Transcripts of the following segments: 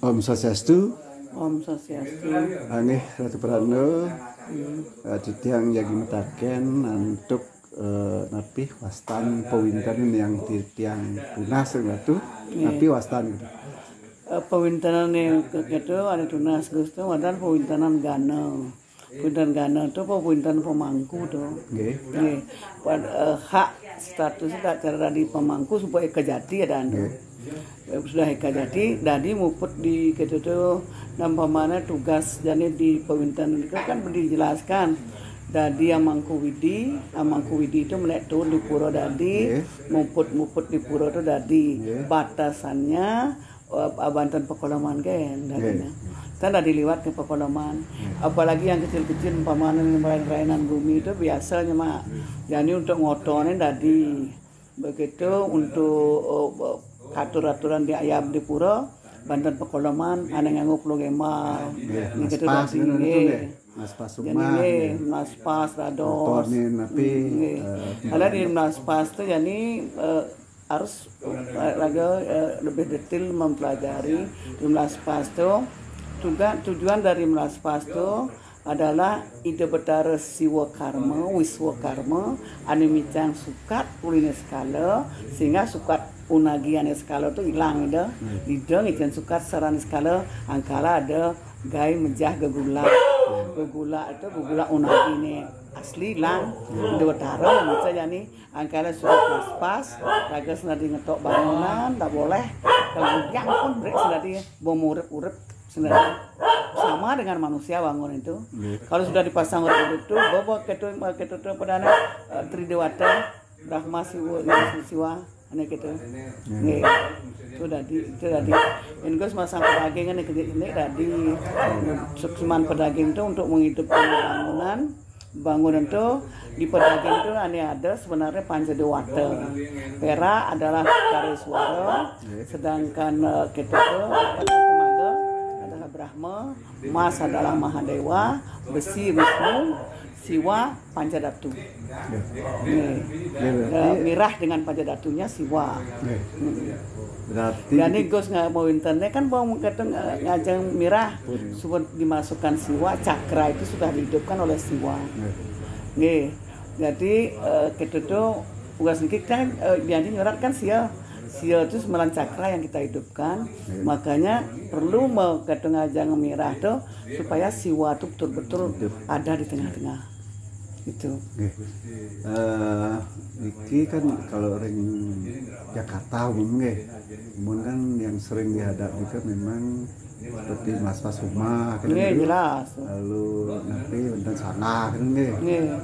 Om Swastiastu. Om Swastiastu. Angih Ratu Prano. Titiang yagi metaken untuk napi wastan pewintan yang titiang tunas ratu napi wastan gitu. Pewintanan yang itu ada tunas gusto wadan pewintanan gana. Pewintanan gana itu pewintanan pemangku tuh. Nggih. Hak statusnya tak cara di pemangku supaya kejati ada anu. Sudah kejati dadi muput di gitu tuh nampamana tugas jadi di pewintanan itu kan dijelaskan. Dadi amangku widi itu melek tuh di pura dadi muput di pura itu dadi batasannya Banten Pekoloman kan dadinya. Kan ada diliwat ke Pekoloman. Apalagi yang kecil-kecil umpamanya rainan bumi itu biasanya mak. Jadi untuk ngotonin dadi. Begitu untuk aturan di ayam di pura Banten Pekoloman ana nganggo pulau gemal. Gitu dadi. Naspas rumah, naspas rados. Motorin napi. Kalau di naspas tuh jadi harus lebih detail mempelajari di naspas tuh. Juga tujuan dari naspas tuh adalah ide betara siwa karma, wiswa karma, animicang sukat uline skala sehingga sukat unagian skala tuh hilang ide. Ide ikan sukat saran skala angkala ada gay mejah gegula. Gegula itu gegula unagi ini asli lang dua taro bisa jadi angkala surat pas raga senadi ngetok bangunan tak boleh kalau yang pun brek senadi bom urip senadi sama dengan manusia bangun itu kalau sudah dipasang urip itu bobo ketu padana tridewata Brahma siwa ane gitu nggih itu tadi engkos masang pedagang ini tadi sukseman pedagang itu untuk menghidupkan bangunan itu di pedagang itu ada sebenarnya Pancadewata. Pera adalah Kariswara, sedangkan kita itu tenaga adalah Brahma, Mas adalah Mahadewa, besi Wisnu, Siwa Pancadatu. Mirah dengan Pancadatunya Siwa. Berarti dan Gus nggak mau internet kan mau ngajeng mirah sudah dimasukkan Siwa, cakra itu sudah dihidupkan oleh Siwa. Nih, jadi kita tuh tugas kita jadi nyerat kan sia itu sembilan cakra yang kita hidupkan. Makanya perlu mau ngajeng mirah tuh supaya Siwa itu betul-betul ada di tengah-tengah. Itu. Iki kan kalau orang Jakarta umumnya kan yang sering dihadapi kan memang seperti mas-mas rumah kan jelas. Lalu nanti benten sana kan nggih.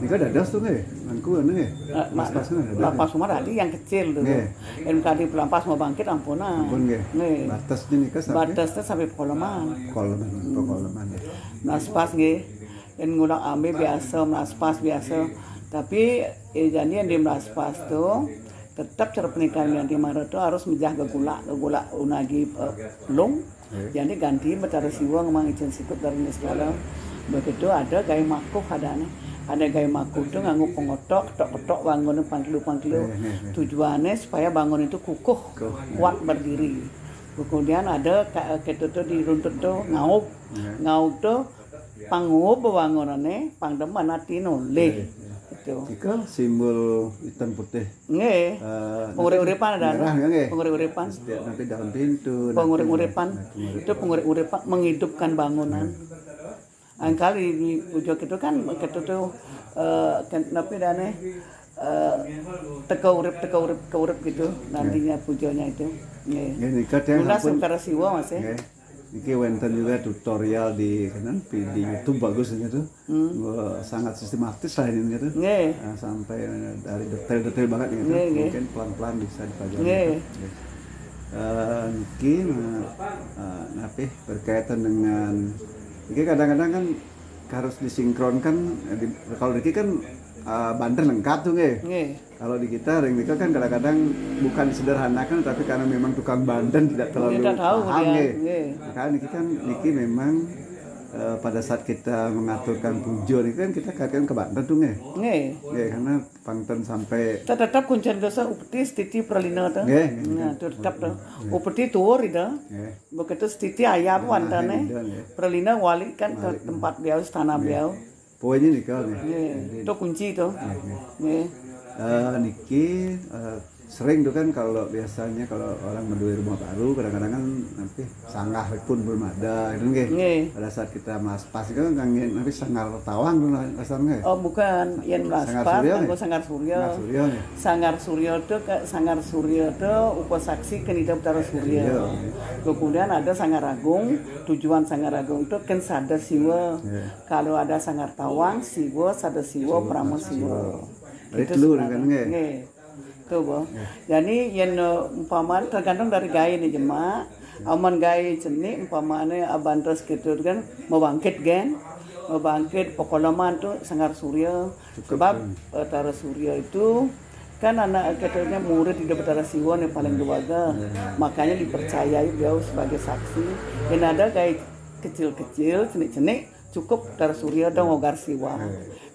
Nika dadas tuh nggih. Mangku nggih. Mas-masnya ada. Lapas rumah tadi yang kecil dulu. MKD Pelampas mau bangkit ampuna. Ampun nggih. Batasnya nika sampai batasnya sampai Pekoloman. Pekoloman. Naspas nggih. Dan ngulang ambil biasa, naspas biasa. Tapi jadi yang di naspas tuh tetap cara pernikahan yang di Maret tuh harus menjah gegula unagi long. Jadi ganti betara siwa ngomong izin sikut dari skala. Begitu ada gaya makuh ada gaya makuh tuh nganggo pengotok ketok bangun pangkilu. Tujuannya supaya bangun itu kukuh, kuat berdiri. Kemudian ada gitu tuh diruntut tuh ngauk tuh pangup bangunannya pangdeman atino leh itu. Ika simbol hitam putih. Nggih. Pengurip-uripan ada. Pengurip-uripan. Setiap nanti dalam pintu. Pengurip-uripan. Itu pengurip-uripan menghidupkan bangunan. Angkali di pojok itu kan gitu tuh tapi dane teka urip gitu nantinya pujonya itu. Nggih. Lunas secara siwa Mas ya. Iki wenten juga tutorial di kanan di YouTube bagus gitu. Sangat sistematis lah ini gitu. Sampai dari detail-detail banget gitu. Mungkin pelan-pelan bisa dipelajari. Niki napi berkaitan dengan iki kadang-kadang kan harus disinkronkan kalau Niki kan banter lengkap tuh nggih. Kalau di kita ring kan kadang-kadang bukan sederhana kan tapi karena memang tukang banten tidak terlalu paham nggih. Makanya Niki memang pada saat kita mengaturkan pujo ini kan kita kaitkan ke Banten tuh nggih. Nggih, karena Banten sampai tetap kuncen dosa upeti stiti pralina tuh. Nah, tetap tuh. Upeti tuur itu. Begitu stiti ayam wantane. Pralina wali kan ke tempat beliau, tanah beliau. Poinnya nih kalau nih. Itu kunci tuh. Niki sering tuh kan kalau biasanya kalau orang mendui rumah baru kadang-kadang kan nanti sanggah pun belum ada gitu nggih. Pada saat kita pas itu kan nanti sanggar tawang tuh rasanya. Oh bukan, yang pas kanggo sanggar surya. Sanggar surya itu upasaksi kenida Betara Surya. Kemudian ada sanggar agung, tujuan sanggar agung itu kan sada siwa. Kalau ada sanggar tawang, siwa sada siwa pramo siwa. Itu dulu kan nggih. Tuh, Bo. Jadi yang umpamanya tergantung dari gaya nih jemaah. Aman gaya jenis umpamanya abantas gitu kan mau bangkit pokolaman tuh sanggar surya. Sebab Betara Surya itu kan anak katanya murid di Betara Siwa yang paling duaga. Makanya dipercayai beliau sebagai saksi. Dan ada gaya kecil-kecil cenik-cenik cukup Betara Surya dan ngogar Siwa.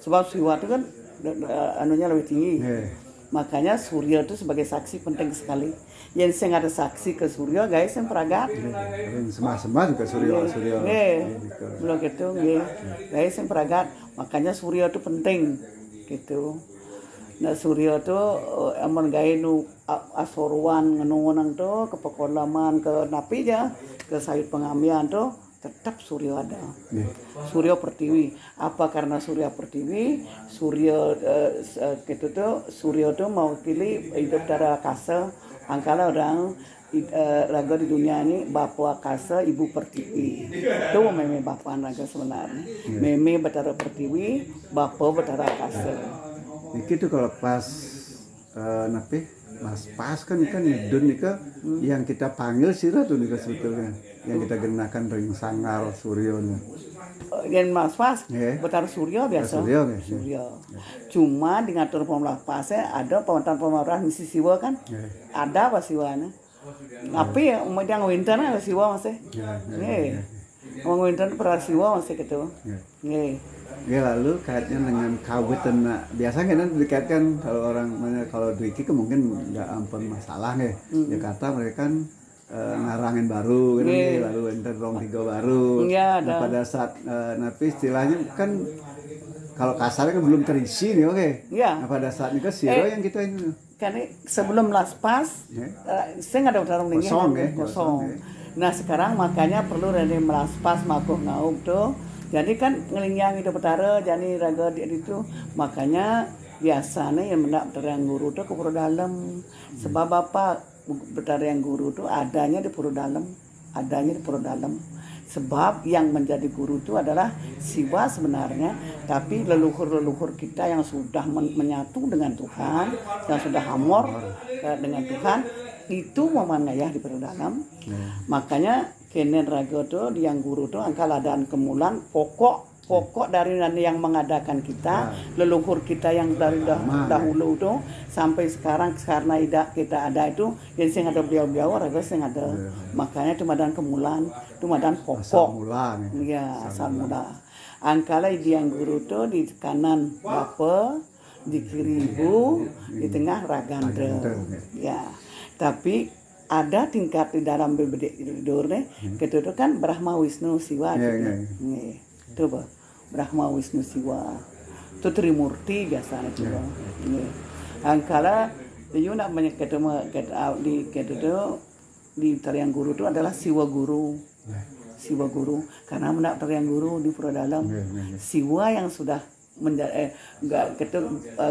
Sebab Siwa itu kan anunya lebih tinggi. Makanya Surya itu sebagai saksi penting sekali. Yang saya ada saksi ke Surya, guys, yang peragat. Semua juga Surya. Belum gitu, guys, yang peragat. Makanya Surya itu penting, gitu. Nah Surya itu aman gaya nu asoruan ngenungan tuh ke pekolaman ke napi aja ke sayut pengamian tuh. Tetap Surya ada. Surya Pertiwi. Apa karena Surya Pertiwi? Surya gitu tuh. Surya tuh mau pilih hidup dari kasa. Angkala orang raga di dunia ini Bapak Kasa, Ibu Pertiwi. Itu meme bapak raga sebenarnya. Meme Betara Pertiwi, Bapak Betara Kasa. Itu kalau pas pas kan nyedun nika yang kita panggil sirah tuh nika sebetulnya yang kita gunakan ring sanggar Suryonya. Yang pas Betara Surya biasa. Surya. Cuma di ngatur pemerintah pasnya ada pemerintah misi siwa kan? Ada apa siwana? Tapi ya umatnya ngawintan ada siwa masih. Ngawintan pernah siwa masih gitu. Lalu kaitnya dengan kawitan biasanya kan dikaitkan kalau Driki mungkin nggak ampun masalah nih. Jakarta mereka kan ngarangin baru kan lalu enter rong tiga baru. Nah, pada saat napi istilahnya kan kalau kasarnya kan belum terisi nih Nah, pada saat ini kan siro yang kita ini kan sebelum laspas saya nggak ada utarung nih kosong. Nah sekarang makanya perlu dari melaspas makuh ngauk tuh. Jadi kan ngelingyang itu Betara, jadi raga itu makanya biasanya yang mendak Betara yang guru tuh ke pura dalam. Sebab apa Betara yang guru tuh adanya di pura dalam, Sebab yang menjadi guru itu adalah siwa sebenarnya, tapi leluhur-leluhur kita yang sudah menyatu dengan Tuhan, yang sudah hamor dengan Tuhan, itu memangayah di pura dalam. Makanya kenen raga tuh yang guru tuh angkal adaan kemulan pokok dari yang mengadakan kita leluhur kita yang dari dahulu tuh sampai sekarang karena kita ada itu yang sing ada beliau raga sing ada makanya itu madan kemulan itu madan pokok asal mula angkala yang guru tuh di kanan bapa di kiri ibu di tengah ragandra tapi ada tingkat di dalam bebedik tidur nih, gitu kan Brahma Wisnu Siwa itu Brahma Wisnu Siwa itu Trimurti biasanya juga. Angkala itu nak banyak ketemu di tarian guru itu adalah Siwa Guru, karena mendak tarian guru di pura dalam Siwa yang sudah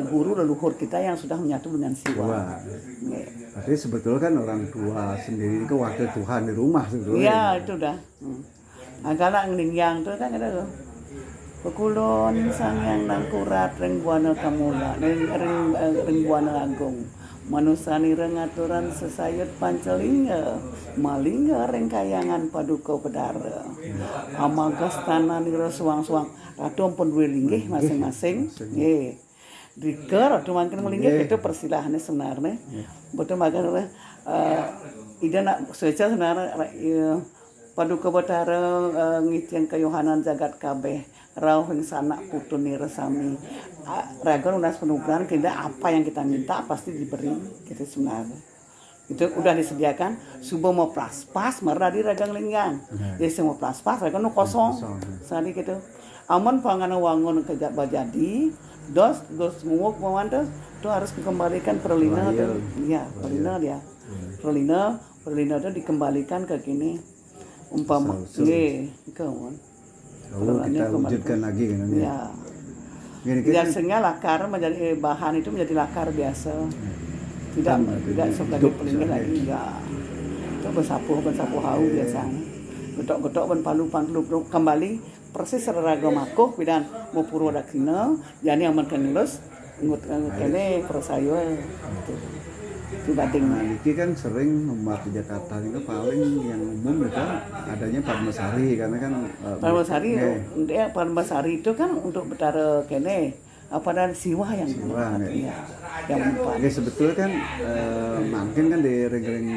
guru leluhur kita yang sudah menyatu dengan Siwa. Berarti sebetulnya kan orang tua sendiri itu wakil Tuhan di rumah sebetulnya. Iya itu dah. Angkala ngelingyang tuh kan ada. Pekulon sang yang nangkurat ring buana kamula, ring buana agung. Manusani rengaturan sesayut pancelingga, malingga ring kayangan paduka pedara. Amagas tanah nira suang-suang. Ratu ampun dua linggih masing-masing. Diker ratu makin melinggih itu persilahannya sebenarnya. Betul makanya ida nak secara sebenarnya Paduka Batara ngitian kayohanan jagat kabeh rauh ing sanak putuni resami. Raga lunas penugaran kita apa yang kita minta pasti diberi gitu sebenarnya. Itu udah disediakan subuh mau pas merah di ragang linggang. Jadi semua pas raga nu kosong. Sadi gitu. Aman panganan wangun kejak bajadi dos nguk mawanda itu harus dikembalikan perlina tuh. Iya, perlina dia. Perlina itu dikembalikan ke gini. Umpama nggih, kawan. Lalu kita wujudkan lagi kan ini. Ya. Biasanya lakar menjadi bahan itu menjadi lakar biasa. Tidak sebagai pelindung lagi ya. Itu bersapu hau biasanya. Getok-getok ben palu kembali persis seraraga makuh bidan mau Purwodakina jadi aman kenelus ngut kene persayo gitu. Dibanding Niki kan sering umat di Jakarta itu paling yang umum itu adanya Padmasari karena kan Padmasari itu kan untuk betara kene apa dan siwa yang sebetulnya kan mungkin kan di ring-ring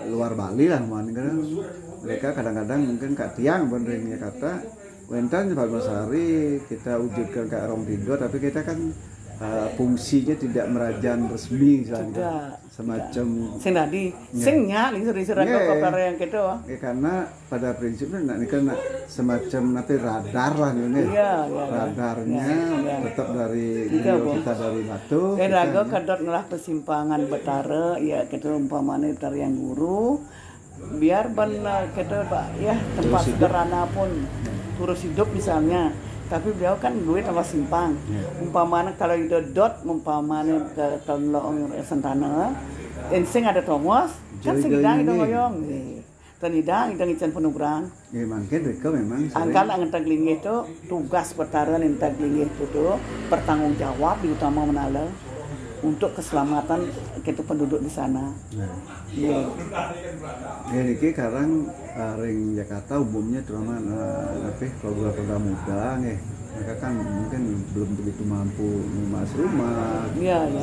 luar Bali lah mungkin kan mereka kadang-kadang mungkin Kak Tiang benernya kata wentan Padmasari kita wujudkan ke Rong Tigo tapi kita kan fungsinya tidak merajan resmi semacam sing tadi singnya lingsir raga yang gitu karena pada prinsipnya ini kan semacam nanti radar lah nih radarnya tetap dari kita dari batu raga kadot ngelah persimpangan betara ya kita umpamanya betara yang guru biar benar kita ya tempat sederhana pun turus hidup misalnya tapi beliau kan duit sama simpang. Umpamanya kalau itu dot umpamanya ke telong sentana, insing ada tomos, kan segidang itu ngoyong. Tenidang itu ngicen penugaran. Ya mungkin mereka memang angkal angkat linggih itu tugas pertaran entak linggih itu tuh bertanggung jawab di utama menala untuk keselamatan kita penduduk di sana. Ya niki sekarang ring Jakarta umumnya terutama program muda nih. Mereka kan mungkin belum begitu mampu memas rumah.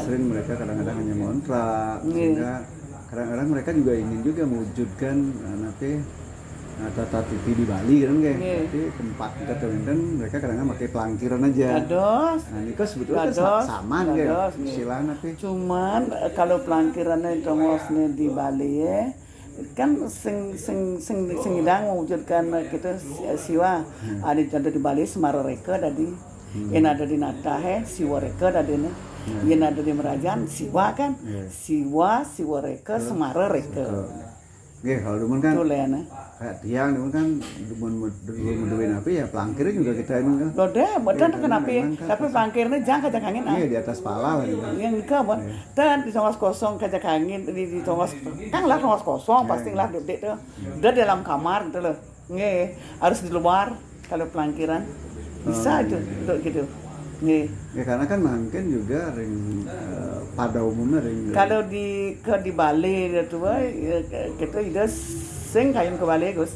Sering mereka kadang-kadang hanya ngontrak. Sehingga kadang-kadang mereka juga ingin juga mewujudkan tata TV di Bali kan kayak jadi tempat kita terlihat mereka kadang-kadang pakai pelangkiran aja. Nah ini kok sebetulnya kan sama kayak istilah cuman kalau pelangkirannya itu ngosnya di Bali ya kan sing idang mewujudkan kita siwa ada di Bali Semara reka tadi yang ada di Natahe siwa reka tadi yang ada di Merajan siwa kan siwa reka Semara reka. Kalau dulu kan kayak tiang dulu kan duit apa ya pelangkirnya juga kita ini kan. Betul kenapa? Tapi pelangkirnya jangan kajak angin. Iya di atas pala lah. Yang buat dan di tongos kosong kajak angin di tongos kan lah tongos kosong pasti lah gede tuh. Udah dalam kamar gitu loh. Harus di luar kalau pelangkiran bisa itu gitu. Ya karena kan mungkin juga ring pada umumnya ring kalau di Bali itu kita itu sing kayun ke Bali Gus.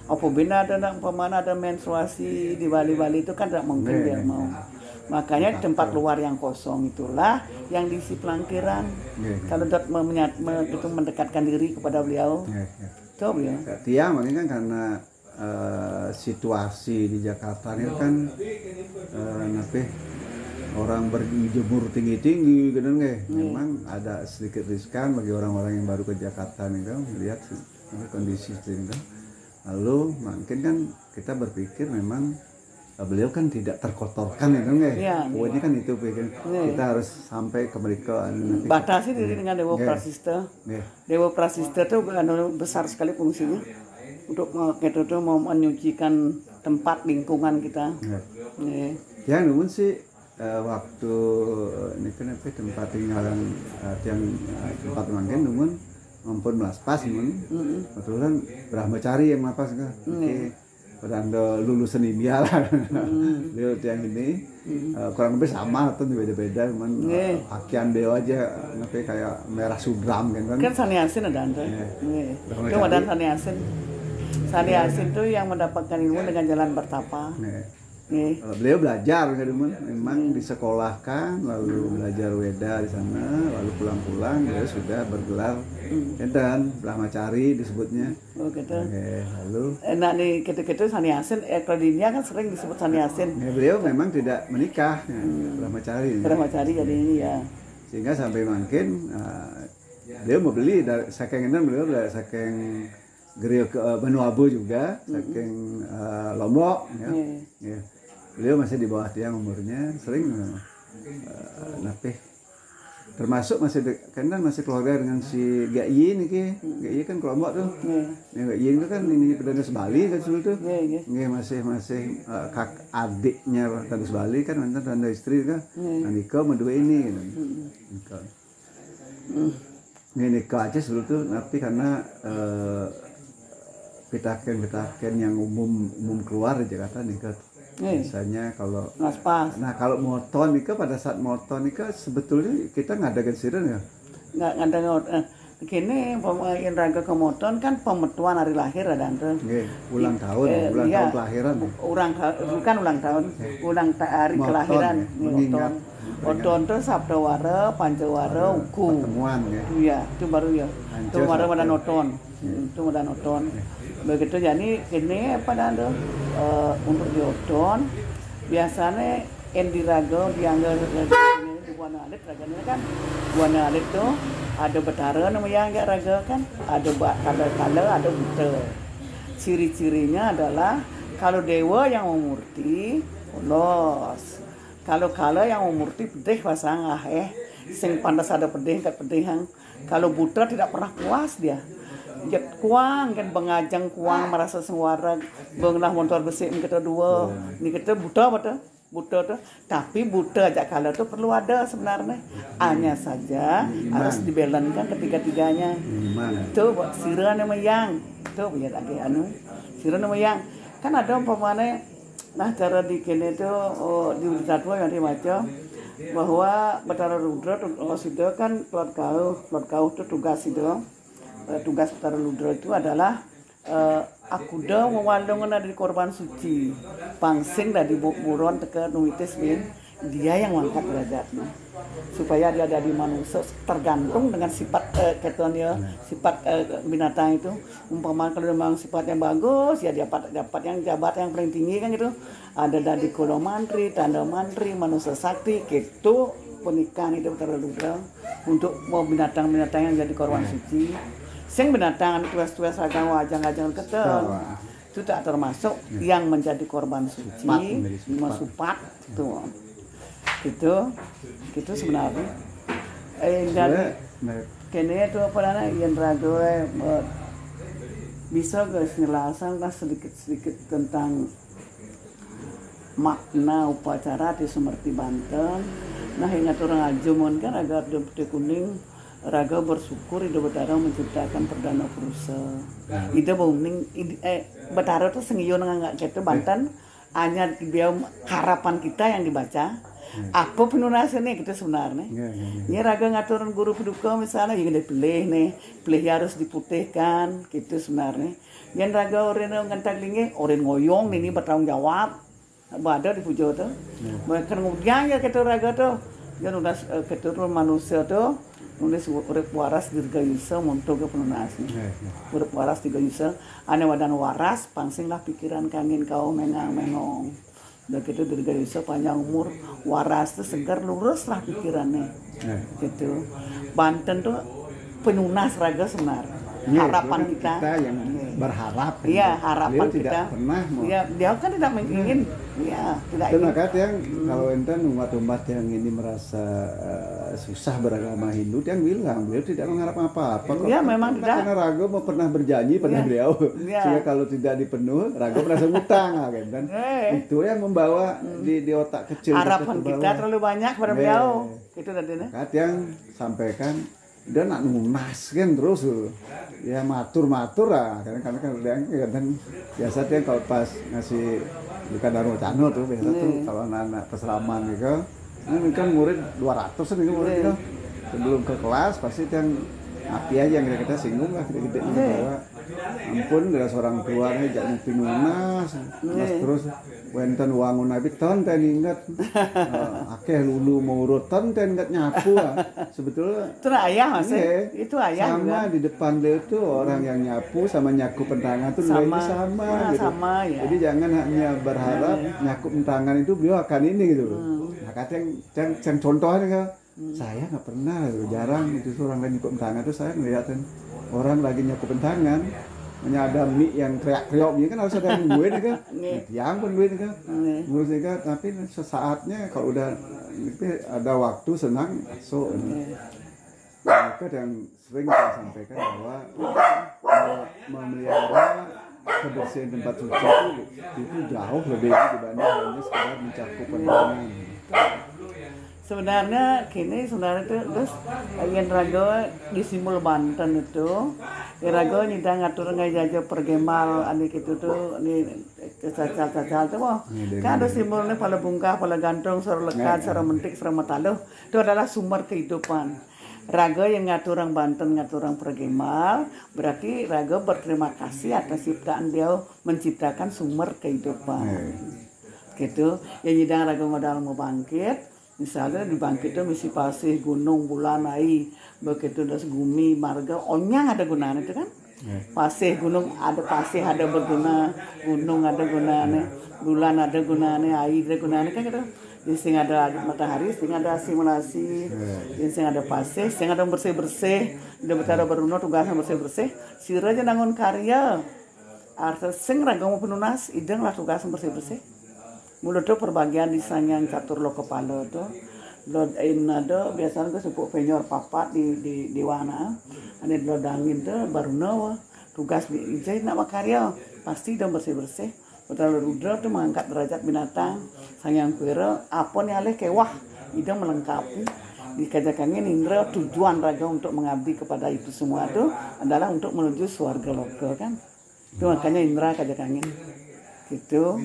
Apabila ada menstruasi di Bali itu kan tidak mungkin dia mau. Makanya tempat luar yang kosong itulah yang diisi pelangkiran. Kalau dot itu mendekatkan diri kepada beliau. Coba ya. Tiang makanya kan karena situasi di Jakarta ini kan orang berjemur tinggi-tinggi gitu memang ada sedikit riskan bagi orang-orang yang baru ke Jakarta nih kan melihat kondisi itu lalu mungkin kan kita berpikir memang beliau kan tidak terkotorkan itu poinnya kan itu pikir kita harus sampai ke mereka batasi diri dengan Dewa Prasista. Dewa Prasista itu besar sekali fungsinya untuk kita tuh mau menyucikan tempat lingkungan kita. Ya namun sih waktu ini kan tempat tinggalan yang tempat mangken namun mampun melaspas namun kebetulan Brahmacari yang melapas kan. Pada anda lulusan India lah, beliau yang ini kurang lebih sama atau beda-beda, cuman pakaian beliau aja kayak merah sudram kan. Kan Saniasin ada anda, itu ada Saniasin. Saniasin itu yang mendapatkan ilmu dengan jalan bertapa. Beliau belajar kan, memang disekolahkan, lalu belajar Weda di sana, lalu pulang-pulang beliau sudah bergelar dan brahmacari disebutnya. Oh gitu. Oke, lalu Nah nih kita sannyasin, kalau di India kan sering disebut sannyasin. beliau memang tidak menikah, brahmacari. Brahmacari jadi ini ya. Sehingga sampai makin beliau mau beli dari saking ini, beliau dari saking Gerio ke Benua Abu juga, saking Lombok ya. Ya. Beliau masih di bawah tiang umurnya, sering napih termasuk karena masih keluarga dengan si Gayi nih ki. Gayi kan kelompok tuh. Gayi itu kan ini Pedanis Bali kan dulu tuh. Masih kak adiknya Pedanis Bali kan mantan tanda istri kan. Nikah berdua ini gitu. Nikah. Nikah aja dulu tuh tapi karena pitaken yang umum keluar di Jakarta nikah. Biasanya kalau kalau moton nikah, pada saat moton nikah sebetulnya kita ngadakan siren ya? Nggak ngadakan. Begini pemain raga ke moton kan pemetuan hari lahir ada ulang tahun kelahiran. Bukan ulang tahun, hari moton, kelahiran. Moton tuh Sabdawara, Pancawara, Uku. Pertemuan ya. Iya, itu baru ya. Itu baru pada noton. Itu pada noton. Begitu jadi ini pada untuk diodon biasanya yang diraga dianggar di Buana Alit raganya kan Buana Alit tuh ada betara namanya enggak raga kan ada kala ada buta. Ciri-cirinya adalah kalau dewa yang memurti ulos, kalau kala yang memurti pedih pasangah sing pantas ada pedih kat pedihang, kalau buta tidak pernah puas dia. Jet kuang kan bengajang kuang merasa suara benglah motor besi kita dua ni kita buta tuh tapi buta aja kalau tuh perlu ada sebenarnya hanya saja harus dibelankan ketiga-tiganya tuh sira nama yang tuh punya lagi sira nama yang kan ada umpamanya nah cara di kene tuh di Wisatwa yang dibaca bahwa Batara Rudra sudah kan keluar kau tuh tugas itu. Tugas Batara Rudra itu adalah akuda mewalungan dari korban suci pangsing dari buron teka nuitis bin dia yang mengangkat derajatnya supaya dia ada di manusia tergantung dengan sifat sifat binatang itu umpama kalau memang sifatnya bagus ya dapat yang jabat yang paling tinggi kan gitu ada dari Kolo Mantri, Tanda Mantri, manusia sakti gitu pernikahan itu Batara Rudra untuk binatang-binatang yang jadi korban suci. Sing binatang tuas-tuas ragam wajang-wajang ketel itu tak termasuk yang menjadi korban suci masupat tuh gitu sebenarnya jadi kene itu apa namanya yang raga bisa guys ngelasan lah sedikit tentang makna upacara di Sumerti Banten. Nah ingat orang ajumun kan agar putih kuning raga bersyukur Ida Batara menciptakan perdana purusa. Ida bauning Batara tuh sengiyo nggak gitu Banten hanya dia harapan kita yang dibaca. Apa penunasnya gitu sebenarnya. Ini raga ngaturin guru peduka misalnya yang pilih harus diputihkan gitu sebenarnya. Yang raga orang ngantak lingi orang ngoyong ini bertanggung jawab. Ada di pujo tuh. Kemudian ya kita raga tuh yang udah keturun manusia tuh nulis urip waras dirgayusa montoga penunasnya. Urip waras dirgayusa ane wadan waras pangsinglah pikiran kangin kau mengang-mengong. Udah gitu dirgayusa panjang umur waras tuh segar lurus lah pikirannya. Gitu. Banten tuh penunas raga sebenarnya. Harapan kita yang berharap. Iya, harapan kita. Tidak pernah mau. Iya, dia kan tidak ingin. Iya, tidak ingin. Itu yang kalau enten umat-umat yang ini merasa susah beragama Hindu, dia bilang beliau tidak mengharap apa-apa. Iya, memang tidak. Karena raga mau pernah berjanji pada beliau. Sehingga kalau tidak dipenuhi, raga merasa ngutang kan. Itu yang membawa di otak kecil. Harapan kita terlalu banyak pada beliau. Itu tadinya. Yang sampaikan dia nak nunas kan terus ya matur lah karena kadang biasa dia kalau pas ngasih bukan Dharma Cano tuh biasa tuh kalau anak peseraman gitu ini kan murid 200 nih murid itu sebelum ke kelas pasti yang api aja yang kita singgung lah gede-gede bahwa ampun dari seorang tua nih jak ngopi nunas terus wenten wangun nabi ton ten ingat akeh lulu mau urutan ten ingat nyapu sebetulnya itu ayah mas itu ayah sama juga. Di depan dia itu orang yang nyapu sama nyaku pentangan itu sama gitu. Sama ya. Jadi jangan hanya berharap nyaku pentangan itu beliau akan ini gitu. Nah kadang yang contohnya kan saya nggak pernah jarang itu orang lain nyaku pentangan itu saya ngeliatin orang lagi nyaku pentangan hanya ada mie yang teriak-teriak kan harus ada yang duit kan yang pun duit kan menurut saya tapi sesaatnya kalau udah ada waktu senang so mereka yang sering saya sampaikan bahwa memelihara kebersihan tempat suci itu jauh lebih dibanding hanya sekedar mencakup pendangan. Sebenarnya itu terus yang rago di Simul Banten itu rago nyidang ngatur ngajaja pergemal anik itu tuh ini cacal tuh wah kan ada simbolnya pada bungkah pada gantung soro lekat soro mentik soro mataluh itu adalah sumber kehidupan. Raga yang ngatur orang Banten, ngatur orang pergemal, berarti Raga berterima kasih atas ciptaan dia menciptakan sumber kehidupan. Gitu, yang nyidang Raga modal mau bangkit, misalnya dibangkit itu misi pasih, gunung, bulan, ai, begitu das gumi, marga, onyang ada gunanya itu kan? Pasih, gunung ada berguna, gunung ada gunanya, bulan ada gunanya, ai ada gunanya kan gitu. Sing ada matahari, sing ada simulasi, sing ada pasir, sing ada bersih-bersih, udah betara beruno tugasnya bersih-bersih, sira aja nangon karya, artinya sing ragam penunas, ideng lah tugasnya bersih-bersih. Mulut tuh perbagian desain yang catur lo kepala tuh, lo ada biasanya gue sepuk penyor papat di wana, ada lo dangin tuh baruno tugas di ijai nama karya, pasti udah bersih-bersih. Betara rudra tuh mengangkat derajat binatang. Sangyang Kuira apa nih alih kewah itu melengkapi di kajakangin indra tujuan raga untuk mengabdi kepada itu semua itu adalah untuk menuju surga lokal kan itu makanya indra kajakangin gitu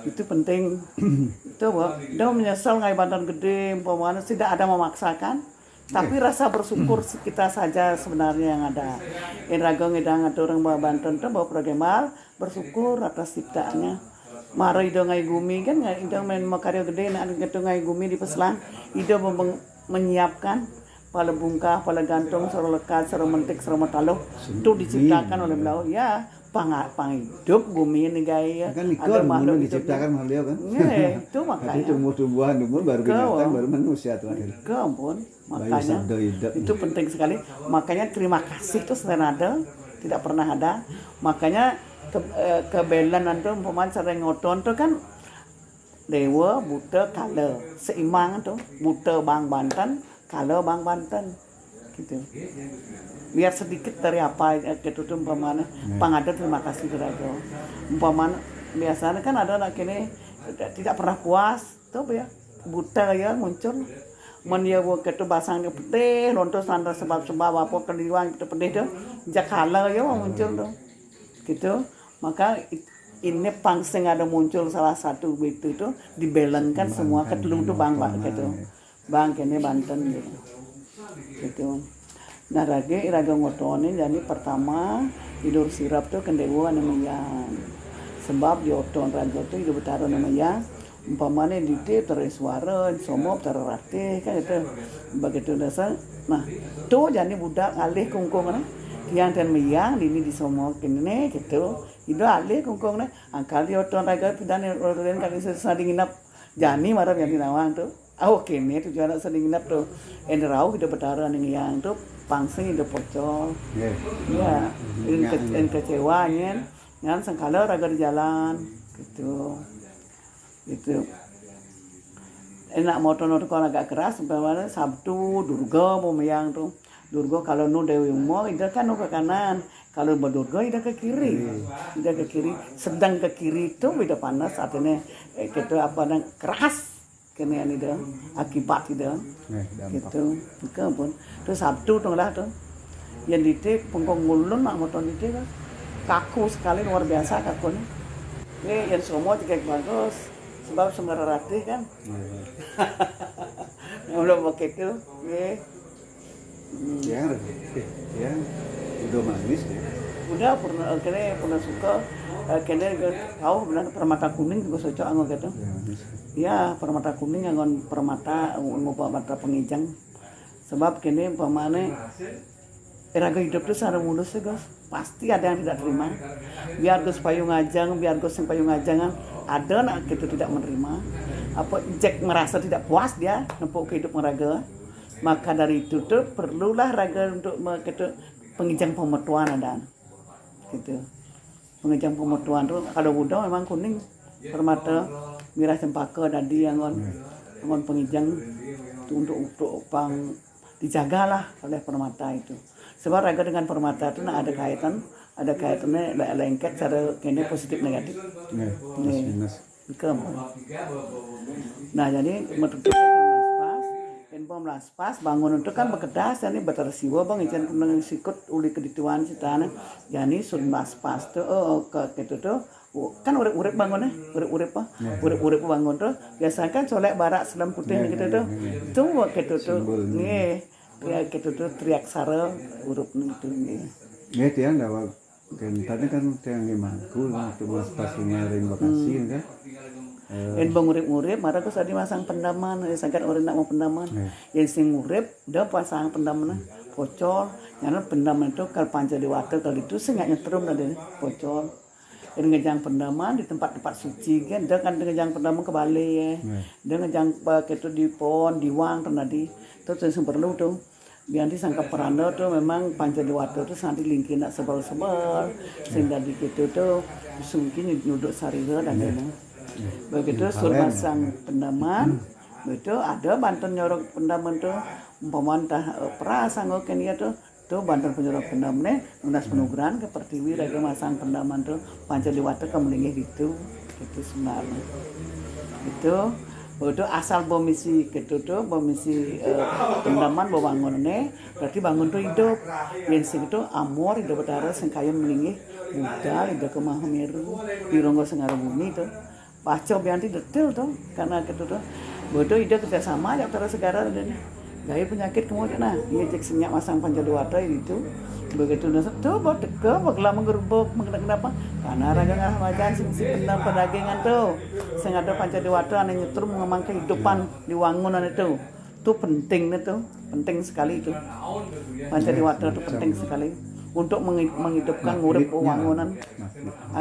itu penting itu dia menyesal ngai Banten gede umpamanya tidak ada memaksakan tapi rasa bersyukur kita saja sebenarnya yang ada raga ngedang ada orang bawa Banten tuh bawa pergemal bersyukur atas ciptaannya mara ido ngai gumi kan ido main makarya gede nak gitu ngai gumi di peslang ido menyiapkan pala bungkah pala gantung soro lekat soro mentik soro mataluh itu diciptakan oleh beliau ya panghidup gumi ini gaya kan ada makhluk diciptakan oleh beliau kan itu makanya itu tumbuh-tumbuhan baru binatang baru manusia terakhir ampun makanya itu penting sekali makanya terima kasih itu selain ada tidak pernah ada makanya kebelan itu umpamanya sering ngoton tuh kan dewa buta kala seimbang tuh buta bang Banten kala bang Banten gitu biar sedikit dari apa gitu tuh umpamanya pangada terima kasih keraga umpamanya biasanya kan ada anak ini tidak pernah puas tuh ya buta ya muncul dia waktu basangnya putih lontos sandra sebab-sebab apa keliwang itu pedih tuh jakala ya muncul tuh gitu maka ini pangsing ada muncul salah satu itu dibelankan semua ketelu tuh bang gitu bang kene Banten gitu nah raga ngotone jadi pertama tidur sirap tuh kendewa namanya sebab di oton raga tuh hidup betara namanya umpamanya di terus suara somop terratih kan itu begitu dasar nah tuh jadi budak alih kungkung kan yang dan meyang ini disomok ini gitu itu alih kungkung nih angkal di oton raga pidan orang kali sering nginap jani marah yang dinawang tuh oke nih tujuan sering nginap tuh endrau kita betara nih yang tuh pangsing itu pocong ya ini kecewanya kan sengkala raga di jalan gitu itu enak motor kalau agak keras umpamanya Sabtu Durga mau meyang tuh Durga kalau nu Dewi Umo itu kan nu ke kanan kalau Durga itu ke kiri sedang ke kiri itu beda panas artinya gitu apa dan keras kena ini dah akibat itu gitu pun terus Sabtu tuh lah tuh yang ditik pengkong ngulun mak motor ditik kan kaku sekali luar biasa kakunya ini yang semua juga bagus sebab sebenarnya ratih kan belum begitu Ya udah manis ya. Udah pernah suka kene tahu benar permata kuning juga cocok anggo gitu. Ya permata kuning anggon permata mata pengijang. Sebab kene pamane raga hidup tuh secara mulus ya guys. Pasti ada yang tidak terima. Biar Gus payung ngajang, biar Gus yang payung ngajangan ada nak gitu tidak menerima. Apa Jack merasa tidak puas dia nempuk kehidupan raga. Maka dari itu tuh perlulah raga untuk gitu pengijang pemetuan ada. Gitu. Pengejang pemetuan tuh kalau Buddha memang kuning permata mirah cempaka tadi yang on pengejang untuk pang dijagalah oleh permata itu. Sebab raga dengan permata itu ada kaitannya lengket secara kene positif negatif. Nah jadi menutup pas bangun itu kan bekedas ini bertersiwa bang ikan kena sikut uli kedituan sitana jadi sun pas tuh ke gitu tuh kan urip bangunnya urip bangun tuh biasanya kan solek barak selam putih gitu tuh itu gitu tuh nih gitu tuh teriak sara urup gitu nih tiang dawa tadi kan tiang ngimangku waktu mas pas ngaring Bekasi kan. Yang bang urip marah gus tadi masang pendaman, sangat orang nak mau pendaman. Yang sing urip, dah pasang pendaman bocor. Karena pendaman itu kalau Pancadewata kalau itu sengatnya nyetrum tadi bocor. Yang ngejang pendaman di tempat-tempat suci kan, dia kan ngejang pendaman ke Bali ya. Dia ngejang itu di pon, di wang tadi. Itu yang perlu tuh. Biar disangka peranda tuh memang Pancadewata tuh sangat dilingkin nak sebal-sebal. Sehingga di gitu tuh sungkin duduk sarira dan lain-lain. Begitu suruh pasang pendaman, begitu ada bantuan nyorok pendaman tuh umpamaan perasaan ngoken dia tuh bantuan penyorok pendaman lunas penugaran ke Pertiwi raga masang pendaman tuh Pancadewata kemelingih gitu sebenarnya itu begitu asal bomisi gitu tuh bomisi pendaman bangunannya berarti bangun tuh hidup yang sing itu amor hidup betara sing kaya melingih Buddha hidup ke Mahameru di Ronggo Senggara Bumi tuh baca bianti detail tuh karena gitu tuh bodoh ide kerjasama ya antara segara dan gaya penyakit kemudian nah dia cek senyak masang Pancadewata itu begitu dasar tuh buat deka bakal menggerbek kenapa karena raga nggak macan si pendam pedagangan tuh sing ada Pancadewata ane nyetrum mengemang kehidupan di wangunan itu tuh penting sekali itu Pancadewata itu penting sekali untuk menghidupkan urip wangunan.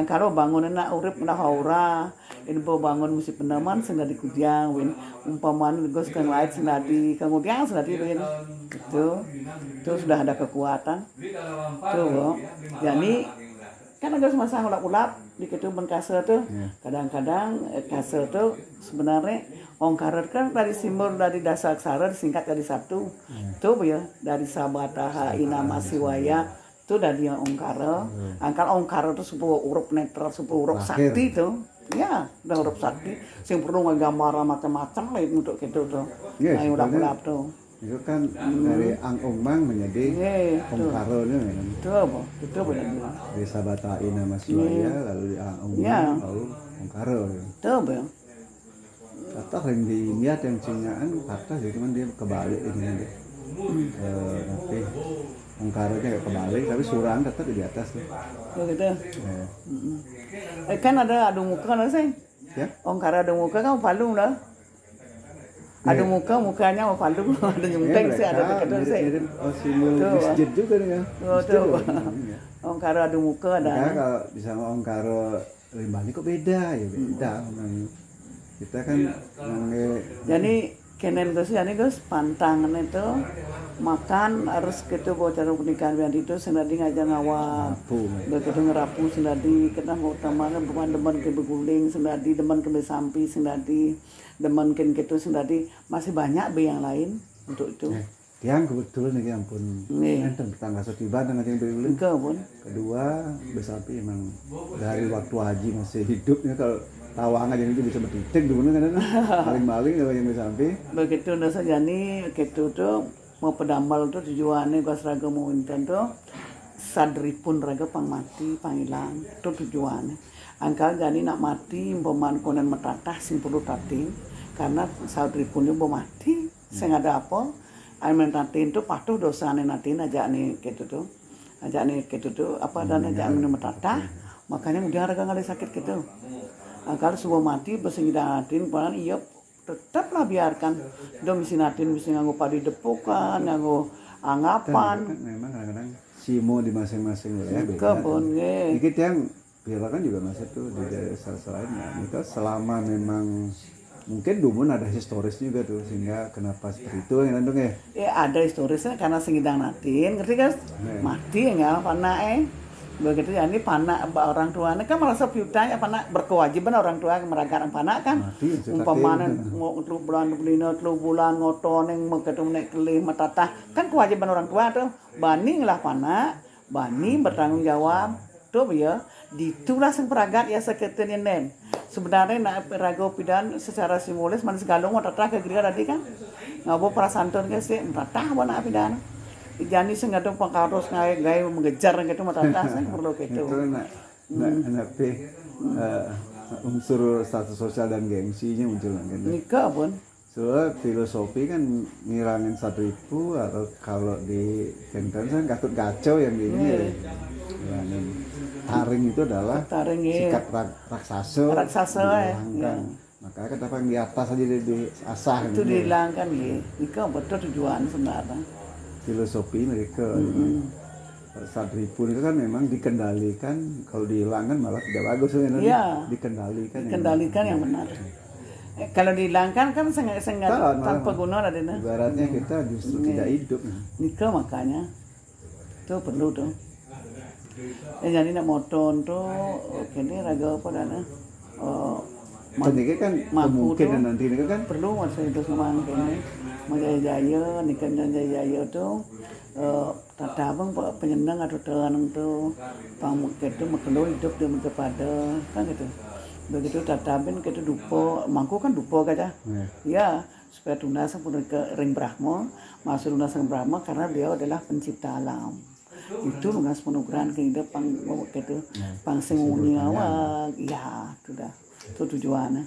Kalau bangunan nak urip nak haura, ini bangun musi pendaman sehingga dikujang, umpamaan gos kang lain senadi, kemudian senadi begini, itu sudah ada kekuatan, tuh, jadi kan ada semasa ulap-ulap di ketuban kase tuh, kadang-kadang kase tuh sebenarnya ongkarat kan dari simbol dari dasar aksara disingkat jadi satu, tuh ya dari sabataha inama siwaya. Itu dari ongkara, angkal ongkara itu sebuah huruf netra, sebuah huruf sakti itu, ya, udah huruf sakti, sing perlu ngegambar macam-macam lah untuk gitu tuh, ayo ulap-ulap tuh. Itu kan dari ang umang menjadi ongkara nya kan. Itu benar. Dari sabata inama siwaya lalu di ang umang lalu ongkara. Itu benar. Kata yang di India yang Cinaan kata sih cuman dia kebalik ini deh. Tapi ongkaranya nggak kebalik tapi surang tetap di atas tuh. Oh gitu. Kan ada adu muka lah sih. Ya. Ongkara adu muka kan palung lah. Adu mukanya mau palung ada nyunteng sih ada dekat sih. Oh simbol masjid juga nih kan. Tuh. Ongkara adu muka ada. Nah, kalau bisa ongkara Limbani kok beda ya beda. Kita kan jadi kenen tuh sih Gus pantangan itu makan harus gitu bocor pernikahan biar itu senadi ngajak ngawat begitu ngerapu senadi kita mau utamanya bukan demen ke beguling senadi demen ke besampi senadi demen ke gitu senadi masih banyak be yang lain untuk itu yang kebetulan nih ampun enten tetangga setiba dengan yang beguling kedua besampi emang dari waktu haji masih hidupnya kalau Tawang aja itu bisa bertitik dulu kan maling-maling kalau yang sampai begitu nasa jani gitu tuh mau pedambal tuh tujuannya gas raga mau inten tuh sadripun raga pang mati pang hilang itu tujuannya angkal jani nak mati peman konen metatah sing perlu tati karena sadripun itu mau mati sing ada apa Amin natin tuh patuh dosane natin aja nih gitu tuh. Aja nih gitu tuh apa dan aja minum tatah. Makanya kemudian raga ngali sakit gitu. Kalau semua mati bersingida natin paling iya tetaplah biarkan. Do misi natin misi nganggo padi depukan, nganggo anggapan. Kan memang kadang-kadang simo di masing-masing wilayah beda. Kebun nggih. Dikit yang Bira kan juga masih tuh di desa lainnya. Itu selama memang mungkin Dumun ada historis juga tuh sehingga kenapa seperti itu yang nandung ya? Ya ada historisnya karena sengidang natin, ngerti kan? Mati ya panah begitu ya ini panah orang tuanya kan merasa piutang ya panah berkewajiban orang tua meragakan panah kan. Umpamanya mau telu bulan ngoton yang begitu naik kelih matata kan kewajiban orang tua tuh bani lah panah, bani bertanggung jawab tuh ya. Ditulah sang peragat ya seketin nen. Sebenarnya nak perago pidan secara simulis manis galung mau tatah ke gereja tadi kan. Ngabo prasantun ke sih tatah mana pidan. Jani sing ngadong pangkaros gaya mengejar gitu mau tatah sing perlu gitu. Itu nak unsur status sosial dan gengsinya muncul kan. Nikah pun. Soalnya filosofi kan ngilangin satu itu atau kalau di Kenten kan katut kacau yang di ini ngilangin taring itu adalah sikat raksasa dihilangkan. Makanya kenapa yang di atas aja diasah itu dihilangkan ya. Itu betul tujuan sebenarnya. Filosofi mereka. Saat ribu itu kan memang dikendalikan, kalau dihilangkan malah tidak bagus ya. Dikendalikan yang benar. Kalau dihilangkan kan sengaja tanpa guna ada nih. Ibaratnya kita justru tidak hidup. Nikah makanya itu perlu tuh. Jadi nak moton tuh, kini raga apa dana? Ini kan kemungkinan nanti ini kan perlu masa itu semua kini. Majaya nikah jaya tuh, tata abang penyendang atau tenang tuh, pamuk itu makelo hidup dia kepada kan gitu. Begitu tatabin kita dupo, mangku kan dupo kaca. Ya, supaya tunas pun ke ring Brahma, masuk tunas ring Brahma karena beliau adalah pencipta alam. Itu lunas penugasan kehidupan gitu, pangsemunya awak, ya sudah, itu tujuannya.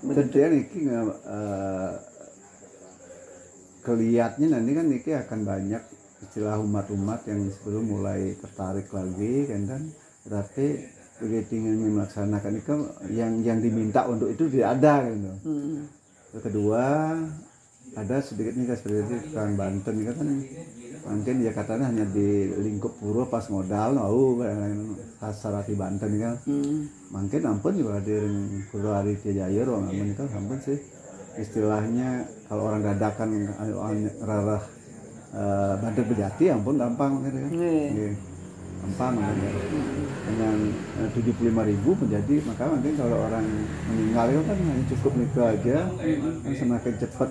Betul ini kelihatnya nanti kan ini akan banyak istilah umat-umat yang sebelum mulai tertarik lagi kan berarti begitu ingin melaksanakan itu yang diminta untuk itu tidak ada gitu. Kedua ada sedikit nih seperti itu tukang Banten kan mungkin dia katanya hanya di lingkup pura pas modal sarati Banten kan mungkin ampun juga di pura hari Jaya ruang ampun kan ampun sih istilahnya kalau orang dadakan rarah Banten Bejati ampun gampang gitu kan gampang dengan 75.000 menjadi maka mungkin kalau orang meninggal itu kan hanya cukup nikah aja kan semakin cepat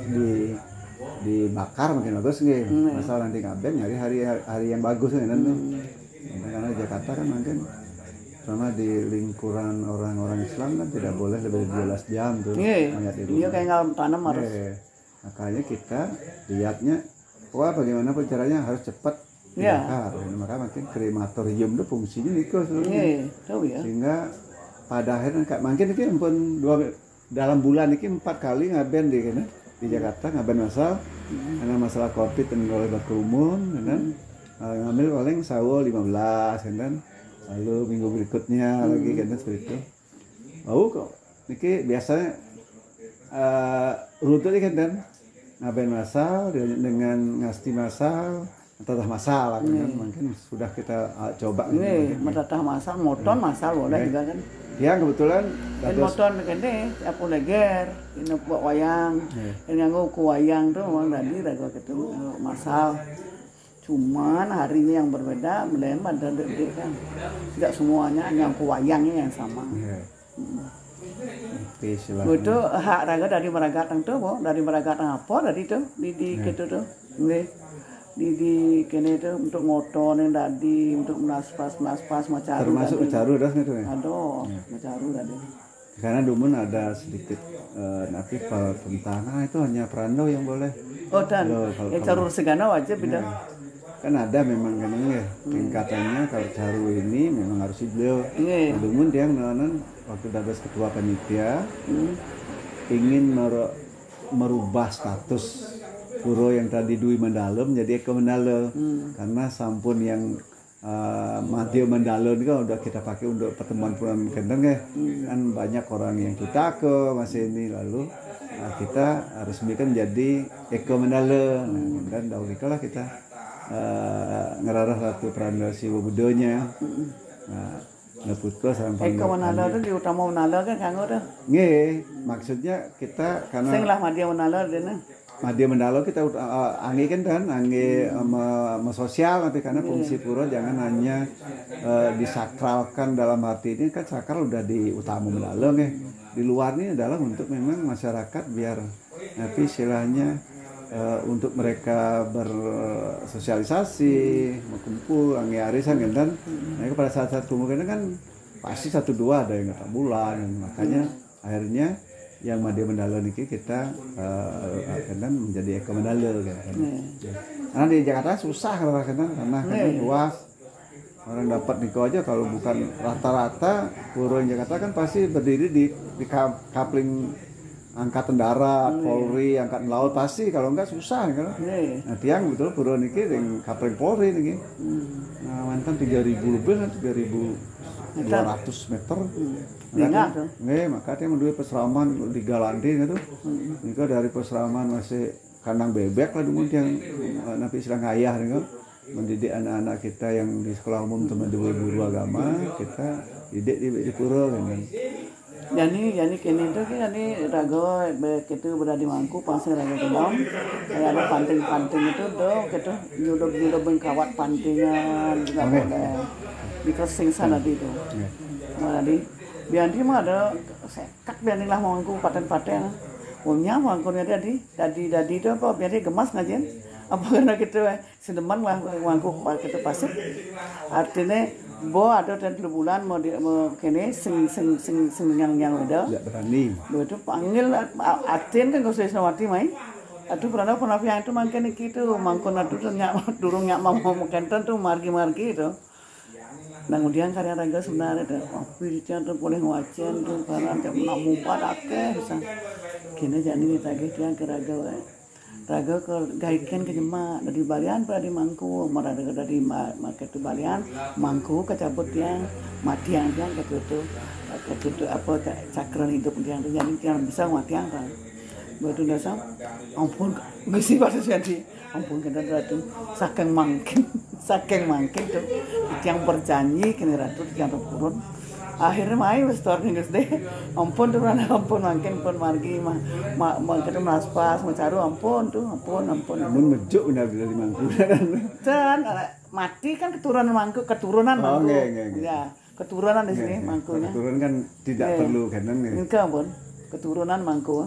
dibakar makin bagus nih masalah nanti ngaben nyari hari yang bagus kan karena Jakarta kan mungkin sama di lingkuran orang-orang Islam kan tidak boleh lebih dari 12 jam tuh mayat itu iya kayak ngalam tanam harus makanya kita lihatnya wah bagaimana caranya harus cepat dibakar maka makin krematorium itu fungsinya itu sehingga pada akhirnya mungkin itu pun dalam bulan ini 4 kali ngaben di Jakarta ngaben masal karena masalah COVID dan oleh berkerumun kan ngambil paling sawo 15 kan lalu minggu berikutnya lagi kan seperti itu kok ini biasanya rute kan ngaben masal dengan ngasti masal tatah masal kan mungkin sudah kita coba ini tatah masal moton masal boleh juga kan ya kebetulan moton gede apa leger ini buat wayang ini nganggo ku wayang tuh memang tadi raga ketemu masal cuman harinya yang berbeda melempar dan gede kan tidak semuanya yang ku wayangnya yang sama itu hak raga dari Meragatang tuh dari Meragatang apa dari itu di gitu tuh di kene itu untuk ngoton yang tadi untuk melaspas macaru termasuk macaru dah gitu ya aduh macaru tadi karena Dumun ada sedikit natif tentang itu hanya Prando yang boleh dan yang caru segana wajib beda kan ada memang kan ya tingkatannya kalau caru ini memang harus beliau Dumun dia melawan waktu dapat ketua panitia ingin merubah status puro yang tadi Dwi Mandalo menjadi Eko Mandalo. Karena sampun yang Madio Mandalo ini kan udah kita pakai untuk pertemuan Puran Kendeng ya. Kan banyak orang yang kita ke masih ini, lalu kita resmikan jadi Eko Mandalo. Dan dahulu lah kita ngerarah Ratu Pranda Siwa Budonya. Neputko sampai Eko Mandalo itu di utama Mandalo kan kanggo tuh. Nggih, maksudnya kita karena Sing lah Madia Mandalo dene. Madia Mandalo kita angge kan angge sosial nanti, karena fungsi pura jangan hanya disakralkan dalam arti ini kan sakral udah di utama Mandalo nih. Di luar ini adalah untuk memang masyarakat biar tapi istilahnya untuk mereka bersosialisasi, berkumpul, angge arisan dan mereka pada saat kumpul kan pasti 1-2 ada yang nggak bulan, makanya akhirnya yang Madia Mandalo niki kita kan menjadi Eko Mandalo kan. Karena di Jakarta susah kalau karena luas. Orang dapat niko aja kalau bukan rata-rata pura di Jakarta kan pasti berdiri di kapling angkatan darat, Polri, angkatan laut pasti, kalau enggak susah kan. Nah, tiang betul pura niki yang kapling Polri niki. Nah, mantan 3.000 lebih kan 3.200 meter. Makanya menduit peseraman di Galandi gitu. Niko dari peseraman masih kandang bebek lah dulu yang nabi sedang ayah gitu. Mendidik anak-anak kita yang di sekolah umum teman dua guru agama, kita didik di pura kan. Yani kini itu kan yani rago begitu berada di Mangku pasir rago kelam, ada panting itu tuh gitu nyudup kawat pantingan juga boleh di kersing sana itu. Jadi bianti mah ada sekat bianti lah Mangku paten-paten, punya Mangkunya tadi itu apa bianti gemas ngajen. Apa karena gitu sedeman Mangku kita pasir artinya bo ada 3 bulan mau kene sing yang udah tidak berani itu panggil atin kan khusus nawati mai atuh pernah yang itu mangkene gitu mangkon atuh durung nyak mau kenten tuh margi itu. Nah kemudian karya raga sebenarnya ada pilihnya tuh boleh wajan tuh karena ada mupat akeh bisa kene jadi ditagih yang ke raga ke gaikan ke jemaah dari Balian pada di Mangku, merada dari market tu Balian, Mangku kecabut yang mati yang ketutup apa cakran hidup yang terjadi yang bisa mati yang kan. Betul dasar, ampun mesti pada jadi, ampun kita ratu saking mangkin tu, yang berjanji kena ratu yang turun. Akhirnya mai wis torning deh. Ampun tuh ampun mangkin pun margi mah kita maspas mecaru ampun. Mejuk benar dari Mangku. Dan mati kan keturunan Mangku. Ya, keturunan di sini Mangkunya. Keturunan kan tidak perlu kan enggak pun keturunan Mangku.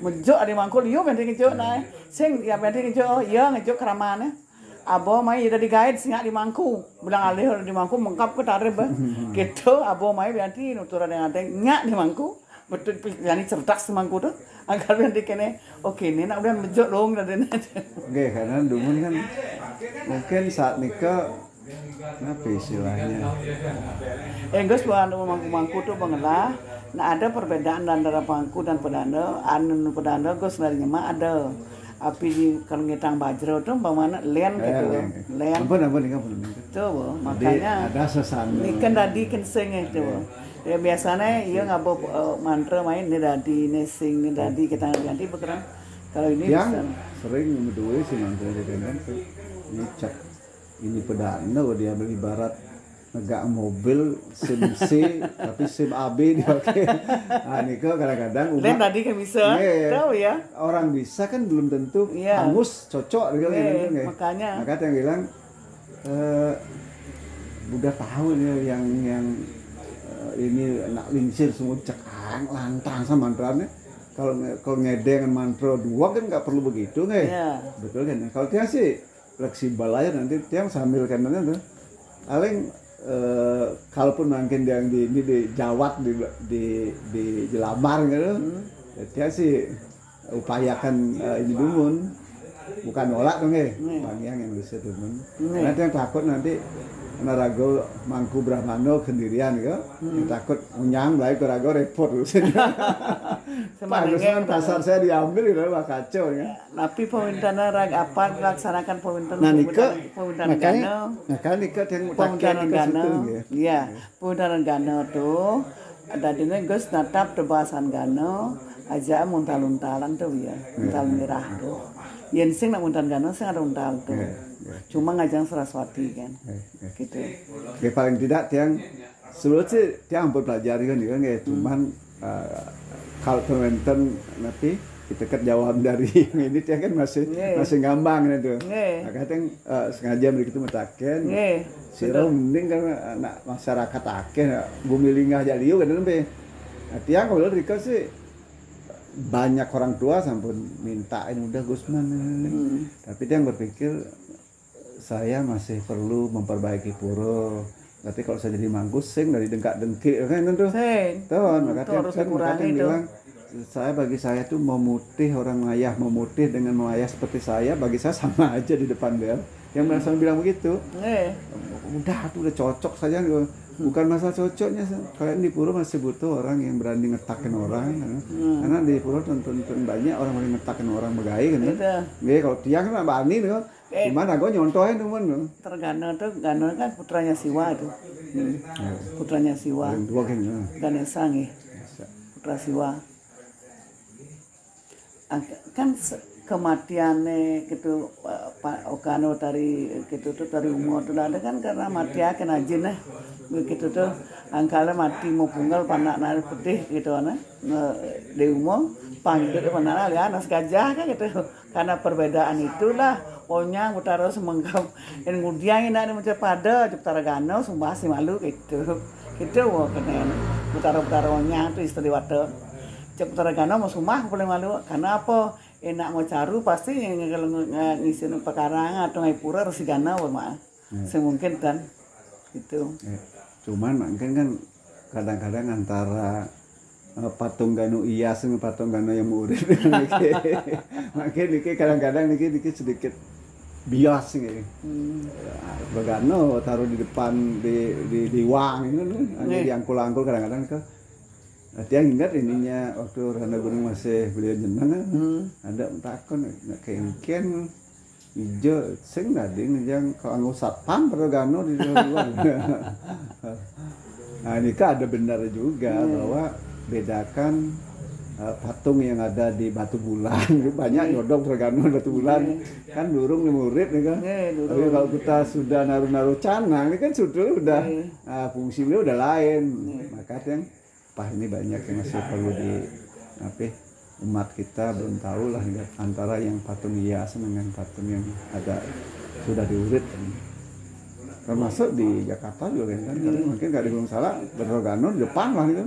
Mejuk ada Mangku liu penting ngejuk nae. Sing ya penting ngejuk ya ngejuk keramane. Abo mai udah digait singa di Mangku, bilang alih di Mangku mengkap ke tarif gitu. Abo mai berarti nuturan yang ada nyak di Mangku, betul yani cerdas di Mangku tuh. Agar nanti kene, oke ini nak udah menjok dong dan Oke, karena dulu kan mungkin saat nikah, apa istilahnya? Enggak buat Mangku tuh pengelah. Nah ada perbedaan antara Mangku dan Pedanda. Pedanda gue sebenarnya mah ada. Api di kalau ngitang bajro tuh bagaimana len gitu len ampun tuh makanya ada sesana ini kan tadi kenseng itu ya biasanya iya ngabo mantra main nih tadi nesing nih tadi kita ganti bekeran kalau ini yang bisa sering berdua sih mantra kan ini cek ini pedana dia beli barat negak mobil SIM C tapi SIM AB dipakai. Nah Niko kadang-kadang lain tadi kan bisa tahu ya orang bisa kan belum tentu hangus cocok gitu makanya yang bilang udah tahu nih yang ini nak lincir semua cekang lantang sama mantranya. Kalau ngedeng mantra dua kan nggak perlu begitu betul kan. Kalau dia sih fleksibel aja nanti dia sambil kanannya tuh paling kalaupun mungkin yang di Jawat di Jelambar gitu, dia sih upayakan ini dulu bukan nolak dong Bang yang bisa temen. Nanti yang takut nanti Narago Mangku Brahmano sendirian ya, takut unyang baik Rago repot Sebenarnya pasar saya diambil gitu lah kacau ya. Tapi pemerintahan apa dilaksanakan pemerintahan Gano. Nah kan ikat yang pemerintahan Gano. Iya, pemerintahan Gano tuh tadinya Gus natap tebasan Gano aja muntal-untalan tuh ya, untal merah tuh. Yen sing nak untan Gano sing ada untal tuh. Cuma ngajang Saraswati kan. Gitu. Ya paling tidak yang sebelum sih dia ampun pelajari kan juga cuman kalau teman-teman nanti kita kan jawab dari ini dia kan masih ngambang gitu. Nah, kadang sengaja begitu metaken. Siro mending kan anak masyarakat akeh bumi lingah jadi kan nembe. Nah, tiang kalau Rika sih banyak orang tua sampun mintain udah Gusman. Tapi dia berpikir saya masih perlu memperbaiki pura. Berarti kalau saya jadi mangkus sing dari dengkak-dengkik kan itu. Tuh, makanya bilang bagi saya tuh memutih orang ayah, memutih dengan ayah seperti saya bagi saya sama aja di depan dia. Yang merasa bilang begitu. Udah tuh udah cocok saja. Bukan masalah cocoknya, kalian di pura masih butuh orang yang berani ngetakin orang, karena di pura tentu banyak orang berani ngetakin orang begai kan. Kalau tiang kan bani tuh. Gimana gue nyontohin temen Tergano tuh, Gano kan putranya Siwa tuh. Putranya Siwa. Ganesha nih. Putra Siwa. Kan kematiannya gitu Pak Okano dari gitu tuh dari umur tuh ada kan karena mati kena jin begitu tuh angkala mati mau punggal panak nari putih gitu di umur panggil panak ya anas gajah kan gitu karena perbedaan itulah pokoknya utara semenggam yang kemudian ini macam pada Utara Gano sumpah si malu gitu wah kena utara-utaranya itu istri wadah Utara Gano mau sumpah boleh malu karena apa enak mau caru pasti yang kalau ngisi perkara atau ngipura harus Gano mah semungkin kan itu cuman mungkin kan kadang-kadang antara patung Gano iya sama patung Gano yang murid makin niki kadang-kadang niki sedikit bias gitu. Begano taruh di depan di wang itu hanya diangkul-angkul kadang-kadang ke. Dia ingat ininya waktu Rana Gunung masih beliau jenengan ada takon nggak kengken hijau sing nading yang kalau satpam Begano di luar. Nah ini kan ada benar juga bahwa bedakan patung yang ada di Batu Bulan banyak nyodok Begano Batu Bulan kan durung nih murid nih kan. Tapi kalau kita sudah naruh canang ini kan sudah fungsinya udah lain. Makanya ini banyak yang masih perlu umat kita belum tahu lah antara yang patung hiasan dengan patung yang ada sudah diurit termasuk di Jakarta juga kan karena mungkin nggak di Gunung Salak Begano di depan lah gitu.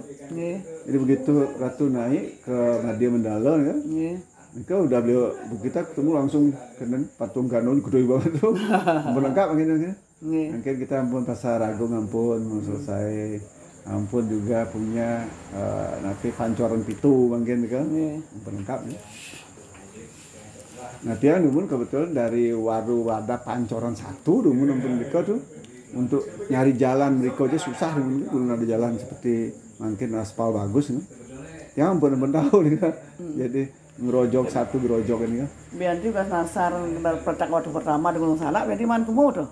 Jadi begitu Ratu naik ke Nadia Mendalo ya mereka udah beliau kita ketemu langsung kena patung Gano gede banget tuh melengkap gitu kan. Mungkin kita ampun Pasar Agung ampun mau selesai ampun juga punya nanti pancoran pitu mungkin kan pelengkap ya. Nah dia namun kebetulan dari wadah pancoran 1 namun ampun mereka tuh untuk nyari jalan mereka aja susah namun belum ada jalan seperti mungkin aspal bagus nih. Ya ampun tahu nih kan. Jadi ngerojok satu gerojok ini kan. Biar juga nasar petak waktu pertama di Gunung Salak berarti man kemu tuh.